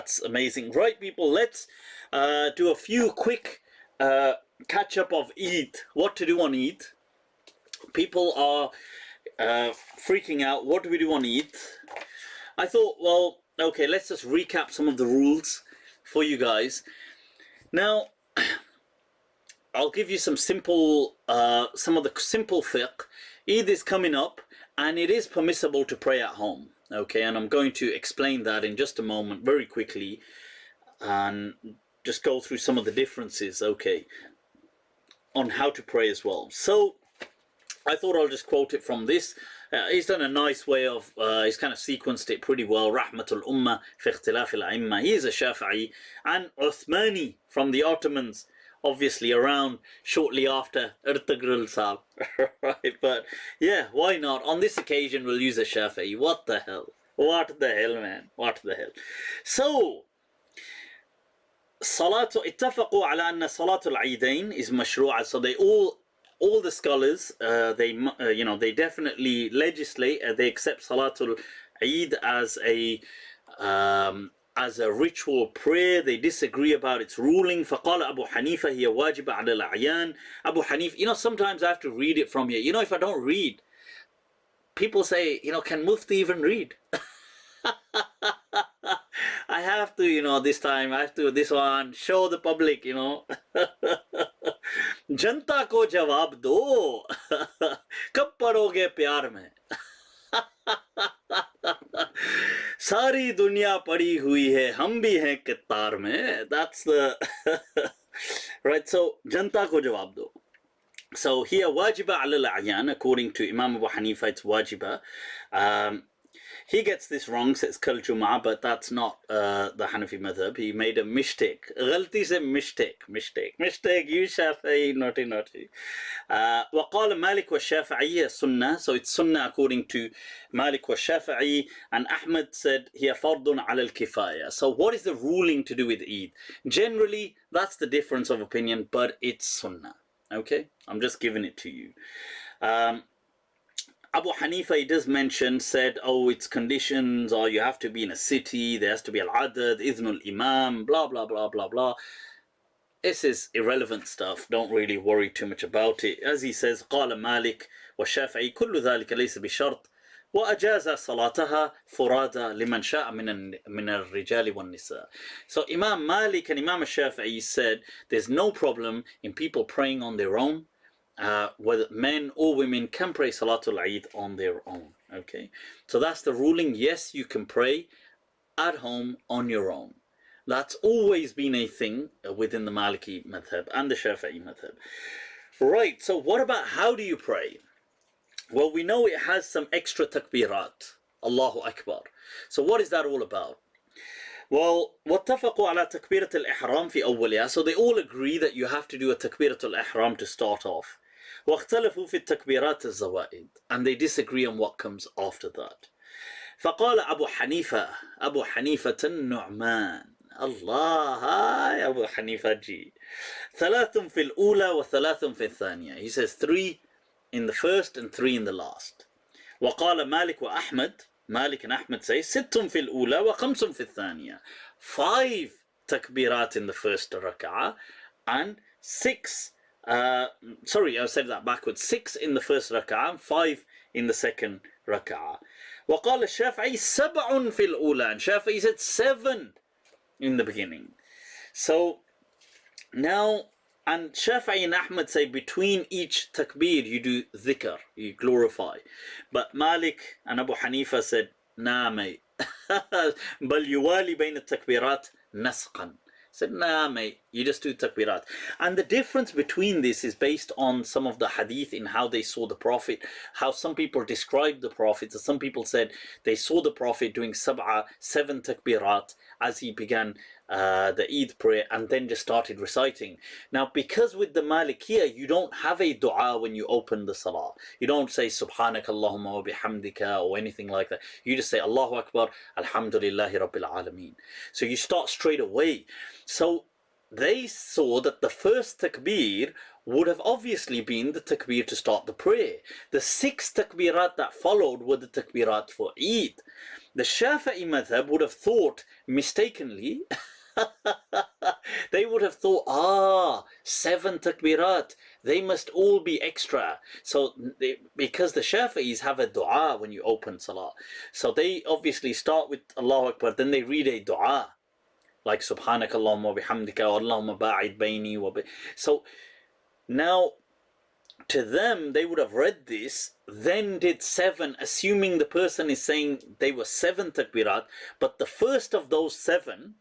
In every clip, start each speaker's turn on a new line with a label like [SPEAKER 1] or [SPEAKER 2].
[SPEAKER 1] That's amazing. Right, people, let's do a few quick catch up of Eid. What to do on Eid. People are freaking out. What do we do on Eid? I thought, well, okay, let's just recap some of the rules for you guys. Now, I'll give you some simple, some of the simple fiqh. Eid is coming up, and it is permissible to pray at home. Okay, and I'm going to explain that in just a moment, very quickly, and just go through some of the differences, okay, on how to pray as well. So, I thought I'll just quote it from this. He's done a nice way of, he's kind of sequenced it pretty well. Rahmatul Ummah fi ikhtilaf al-a'imma. He is a Shafi'i, and Uthmani from the Ottomans, obviously around shortly after Ertugrul Sahib. Right, but yeah, why not? On this occasion, we'll use a Shafi'i. What the hell? What the hell, man? What the hell? So, اتفقوا على أن صلاة العيدين is مشروعة. So they all the scholars, they definitely legislate, they accept Salatul Eid as a ritual prayer. They disagree about its ruling. فقال أبو حنيفة هي واجبة على الأعيان. Abu Hanif, sometimes I have to read it from you. If I don't read, people say, can Mufti even read? I have to, this time, I have to, this one, show the public, जनता को जवाब दो कब पढ़ोगे प्यार में सारी दुनिया पड़ी हुई है हम भी हैं कितार में. That's the right. So जनता को जवाब दो. So here واجبة على الأعيان, according to Imam Abu Hanifa, it's واجبة. He gets this wrong, says Kal Jum'ah, but that's not the Hanafi madhab. He made a mistake. Ghalti se mistake. You Shafi'i, naughty. وقال مالك والشافعي sunnah. So it's sunnah according to Malik wa Shafi'i. And Ahmad said, here fardun ala al-kifaya. So what is the ruling to do with Eid? Generally, that's the difference of opinion, but it's sunnah. Okay? I'm just giving it to you. Abu Hanifa, he does mention, said, it's conditions, or you have to be in a city, there has to be al-adad, idhnul imam, blah, blah, blah, blah, blah. This is irrelevant stuff. Don't really worry too much about it. As he says, قال مالك والشافعي كل ذلك ليس بشرط وأجاز صلاتها فرادى لمن شاء من الرجال والنساء. So Imam Malik and Imam Shafi'i said, there's no problem in people praying on their own. Whether men or women can pray Salatul Eid on their own. Okay, so that's the ruling. Yes, you can pray at home on your own. That's always been a thing within the Maliki madhab and the Shafi'i madhab. Right, so what about how do you pray? Well, we know it has some extra takbirat. Allahu Akbar. So what is that all about? Well, واتفقوا على تكبيرة الإحرام في أولها. So they all agree that you have to do a takbirat al-ihram to start off. واختلفوا في التكبيرات الزوائد. And they disagree on what comes after that. فقال أبو حنيفة النعمان. الله هاي أبو حنيفة جي. ثلاث في الأولى وثلاث في الثانية. He says 3 in the first and 3 in the last. وقال مالك وأحمد. Malik and Ahmed say 6 في الأولى وخمس في الثانية. 5 takbirat in the first rak'ah and 6 sorry, I said that backwards. 6 in the first rak'ah, 5 in the second rak'ah. وقال الشافعي 7 في الأولى. And Shafi'i said 7 in the beginning. So now, and Shafi'i and Ahmad say between each takbir you do dhikr, you glorify. But Malik and Abu Hanifa said, nah mate. بل يوالي بين التكبيرات نسقا. Said, nah mate, you just do takbirat. And the difference between this is based on some of the hadith in how they saw the Prophet, how some people described the Prophet. So some people said they saw the Prophet doing 7 takbirat as he began the Eid prayer and then just started reciting. Now, because with the Malikiyah, you don't have a dua when you open the salah. You don't say Subhanaka Allahumma wa bihamdika or anything like that. You just say Allahu Akbar, Alhamdulillahi Rabbil Alameen. So you start straight away. So they saw that the first takbir would have obviously been the takbir to start the prayer. The 6 takbirat that followed were the takbirat for Eid. The Shafi'i madhab would have thought mistakenly, they would have thought, 7 takbirat, they must all be extra. So because the Shafi'is have a dua when you open salah, so they obviously start with Allahu Akbar, then they read a dua like Subhanaka Allahumma bihamdika Allahumma ba'id bayni wa bi. So now to them they would have read this, then did 7, assuming the person is saying they were 7 takbirat, but the first of those 7,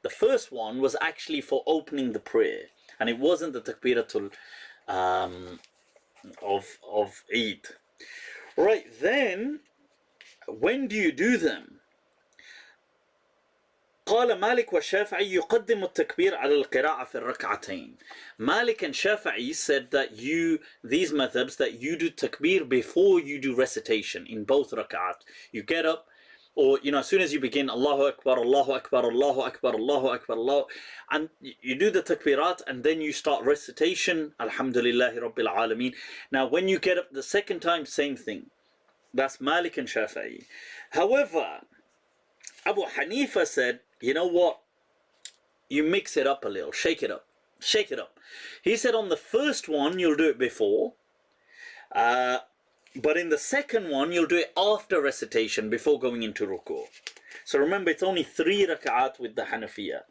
[SPEAKER 1] the first one was actually for opening the prayer, and it wasn't the takbiratul of Eid. Right, then when do you do them? قال مالك والشافعي يقدم التكبير على القراءة في الركعتين. Malik and Shafi'i said that these madhabs, that you do takbir before you do recitation in both rak'at. You get up, or as soon as you begin, Allahu Akbar, Allahu Akbar, Allahu Akbar, Allahu Akbar, Allah, and you do the takbirat, and then you start recitation, Alhamdulillahi Rabbil Alameen. Now when you get up the second time, same thing. That's Malik and Shafi'i. However, Abu Hanifa said, you know what? You mix it up a little, shake it up. Shake it up. He said on the first one, you'll do it before. But in the second one, you'll do it after recitation, before going into ruku'. So remember, it's only 3 rak'at with the Hanafiya.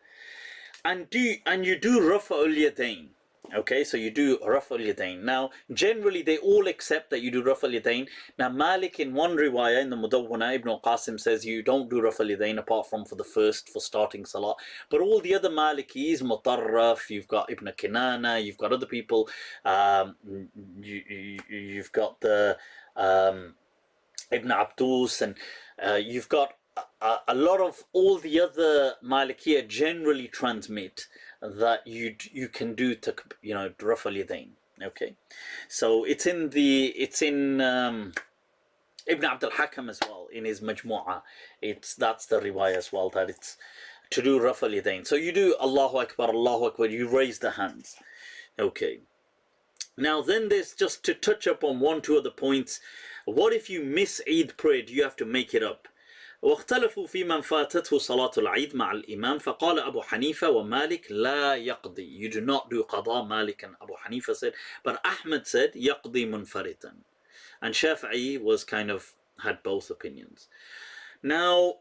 [SPEAKER 1] And you do Rafa'ul Yadayn. Okay, so you do Rafa'ul Yadayn. Now, generally, they all accept that you do Rafa'ul Yadayn. Now, Malik in one riwayah, in the Mudawwana, Ibn Qasim says you don't do Rafa'ul Yadayn apart from for the first, for starting Salah. But all the other Malikis, Mutarraf, you've got Ibn Kinana, you've got other people, you've got the Ibn Abdus, and you've got a lot of all the other Malikiyah generally transmit that you can do to Rafa'ul Yadayn. Okay, so it's in Ibn Abdul Hakam as well in his Majmu'ah. That's the riwayah as well, that it's to do Rafa'ul Yadayn. So you do Allahu Akbar, Allahu Akbar, you raise the hands. Okay. Now then, there's just to touch up on 1-2 other points. What if you miss Eid prayer? Do you have to make it up? واختلفوا في من فاتته صلاة العيد مع الإمام فقال أبو حنيفة ومالك لا يقضي. You do not do قضاء. Malik and Abu Hanifa said, but Ahmed said يقضي منفردا, and Shafi'i was had both opinions. Now,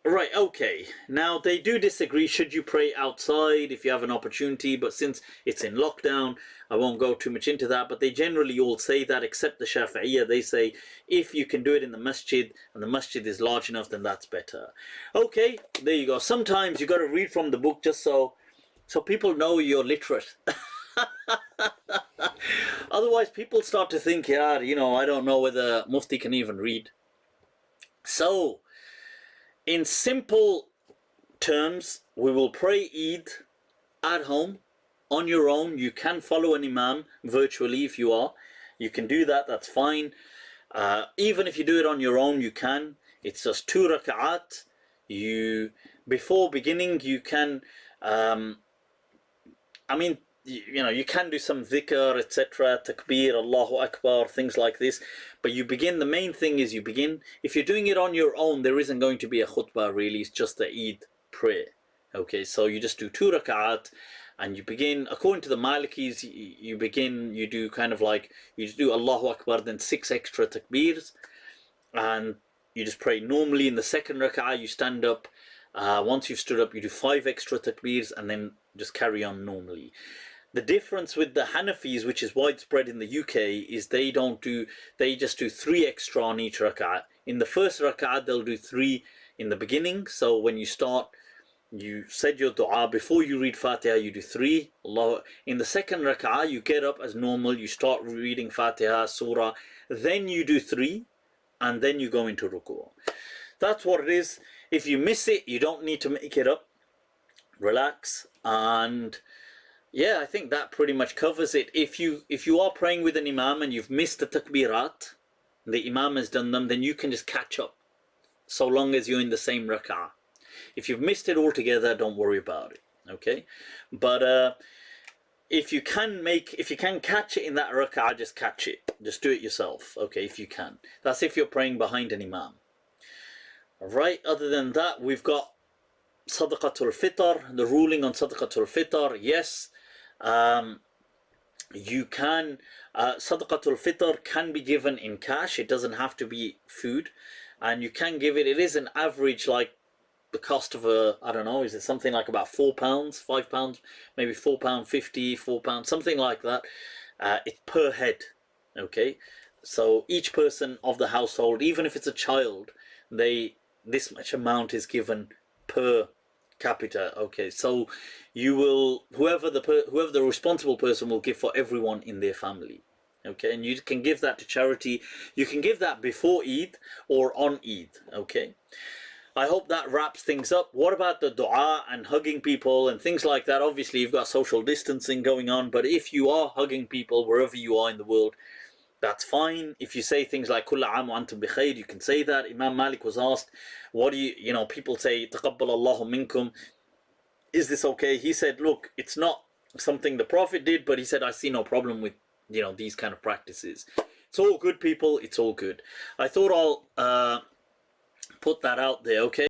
[SPEAKER 1] right, okay. Now they do disagree. Should you pray outside if you have an opportunity? But since it's in lockdown, I won't go too much into that. But they generally all say that, except the Shafi'iyah. They say if you can do it in the masjid and the masjid is large enough, then that's better. Okay, there you go. Sometimes you got to read from the book just so people know you're literate. Otherwise, people start to think, I don't know whether Mufti can even read. So, in simple terms, we will pray Eid at home, on your own. You can follow an imam virtually if you are. You can do that, that's fine. Even if you do it on your own, you can. It's just 2 rak'at. Before beginning, you can, you can do some dhikr, etc., takbir, Allahu Akbar, things like this. But you begin, the main thing is you begin. If you're doing it on your own, there isn't going to be a khutbah really, it's just the Eid prayer. Okay, so you just do 2 rak'at, and you begin, according to the Malikis, you do you just do Allahu Akbar, then 6 extra takbirs, and you just pray normally. In the second rak'ah, you stand up. Once you've stood up, you do 5 extra takbirs, and then just carry on normally. The difference with the Hanafis, which is widespread in the UK, is they just do 3 extra on each rak'ah. In the first rak'ah, they'll do 3 in the beginning. So when you start, you said your dua, before you read Fatiha, you do 3. In the second rak'ah, you get up as normal, you start reading Fatiha, Surah, then you do 3, and then you go into ruku'. That's what it is. If you miss it, you don't need to make it up. Relax, and yeah, I think that pretty much covers it. If you are praying with an imam and you've missed the takbirat, the imam has done them, then you can just catch up, so long as you're in the same rak'ah. If you've missed it altogether, don't worry about it. Okay, but if you can catch it in that rak'ah, just catch it. Just do it yourself, okay, if you can. That's if you're praying behind an imam. Right, other than that, we've got Sadaqatul Fitr, the ruling on Sadaqatul Fitr. Yes, you can, Sadaqatul Fitr can be given in cash, it doesn't have to be food. And you can give it is an average, like the cost of I don't know, is it something like about £4, £5, maybe £4.50, £4, something like that. It's per head, okay? So each person of the household, even if it's a child, this much amount is given per capita, okay? So you will, whoever the responsible person will give for everyone in their family, okay? And you can give that to charity. You can give that before Eid or on Eid, okay? I hope that wraps things up. What about the dua and hugging people and things like that? Obviously, you've got social distancing going on, but if you are hugging people wherever you are in the world, that's fine. If you say things like Kulla aam wa antum bi khair, you can say that. Imam Malik was asked, what do people say, Taqabbal Allahu minkum, is this okay? He said, look, it's not something the Prophet did, but he said, I see no problem with, these kind of practices. It's all good, people. It's all good. I thought I'll put that out there, okay?